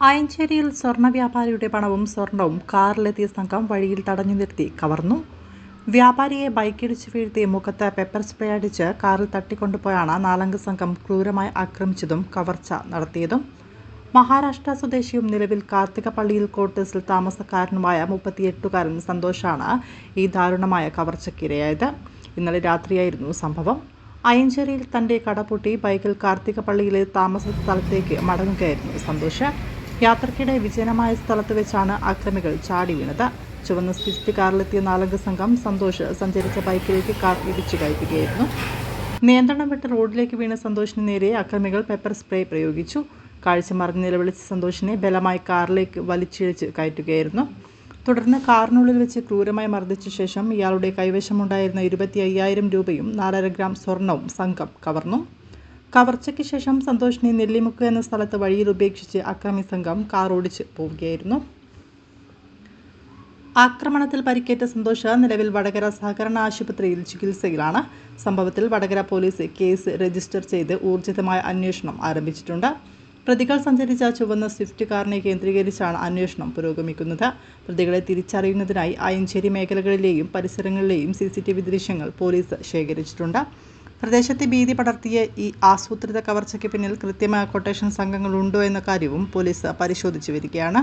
ആയഞ്ചേരിയിൽ സ്വർണ്ണ വ്യാപാരിയുടെ പണവും സ്വർണവും കാറിലെത്തിയ സംഘം വഴിയിൽ തടഞ്ഞു നിർത്തി കവർന്നു. വ്യാപാരിയെ ബൈക്കിടിച്ച് വീഴ്ത്തി മുഖത്ത് പെപ്പർ സ്പ്രേ അടിച്ച് കാറിൽ തട്ടിക്കൊണ്ടുപോയാണ് നാലംഗ സംഘം ക്രൂരമായി ആക്രമിച്ചതും കവർച്ച നടത്തിയതും. മഹാരാഷ്ട്ര സ്വദേശിയും നിലവിൽ കാർത്തികപ്പള്ളിയിൽ ക്വാർട്ടേഴ്സിൽ താമസക്കാരനുമായ 38-കാരൻ സന്തോഷാണ് ഈ ദാരുണമായ കവർച്ചയ്ക്കിരയായത്. ഇന്നലെ രാത്രിയായിരുന്നു സംഭവം. അയഞ്ചേരിയിൽ തന്റെ കടപൂട്ടി ബൈക്കിൽ കാർത്തികപ്പള്ളിയിലെ താമസ സ്ഥലത്തേക്ക് മടങ്ങുകയായിരുന്നു സന്തോഷ്. യാത്രക്കിടെ വിജനമായ സ്ഥലത്ത് വെച്ചാണ് അക്രമികൾ ചാടി വീണത്. ചുവന്ന സ്വിഫ്റ്റ് കാറിലെത്തിയ നാലംഗ സംഘം സന്തോഷ് സഞ്ചരിച്ച ബൈക്കിലേക്ക് കാർ ഇടിച്ചു കയറ്റുകയായിരുന്നു. നിയന്ത്രണം വിട്ട് റോഡിലേക്ക് വീണ സന്തോഷിന് നേരെ അക്രമികൾ പെപ്പർ സ്പ്രേ പ്രയോഗിച്ചു. കാഴ്ച മറിഞ്ഞ് നിലവിളിച്ച സന്തോഷിനെ ബലമായി കാറിലേക്ക് വലിച്ചിഴച്ച് കയറ്റുകയായിരുന്നു. തുടർന്ന് കാറിനുള്ളിൽ വെച്ച് ക്രൂരമായി മർദ്ദിച്ച ശേഷം ഇയാളുടെ കൈവശമുണ്ടായിരുന്ന 25,000 രൂപയും 4.5 ഗ്രാം സ്വർണവും സംഘം കവർന്നു. കവർച്ചയ്ക്ക് ശേഷം സന്തോഷിനെ നെല്ലിമുക്ക് എന്ന സ്ഥലത്ത് വഴിയിൽ ഉപേക്ഷിച്ച് അക്രമി സംഘം കാർ ഓടിച്ച് പോവുകയായിരുന്നു. ആക്രമണത്തിൽ പരിക്കേറ്റ സന്തോഷ് നിലവിൽ വടകര സഹകരണ ആശുപത്രിയിൽ ചികിത്സയിലാണ്. സംഭവത്തിൽ വടകര പോലീസ് കേസ് രജിസ്റ്റർ ചെയ്ത് ഊർജിതമായ അന്വേഷണം ആരംഭിച്ചിട്ടുണ്ട്. പ്രതികൾ സഞ്ചരിച്ച ചുവന്ന സ്വിഫ്റ്റ് കാറിനെ കേന്ദ്രീകരിച്ചാണ് അന്വേഷണം പുരോഗമിക്കുന്നത്. പ്രതികളെ തിരിച്ചറിയുന്നതിനായി ആയഞ്ചേരി മേഖലകളിലെയും പരിസരങ്ങളിലെയും CCTV ദൃശ്യങ്ങൾ പോലീസ് ശേഖരിച്ചിട്ടുണ്ട്. പ്രദേശത്തെ ഭീതി പടർത്തിയ ഈ ആസൂത്രിത കവർച്ചയ്ക്ക് പിന്നിൽ കൃത്യമായ കൊട്ടേഷൻ സംഘങ്ങളുണ്ടോ എന്ന കാര്യവും പോലീസ് പരിശോധിച്ചു വരികയാണ്.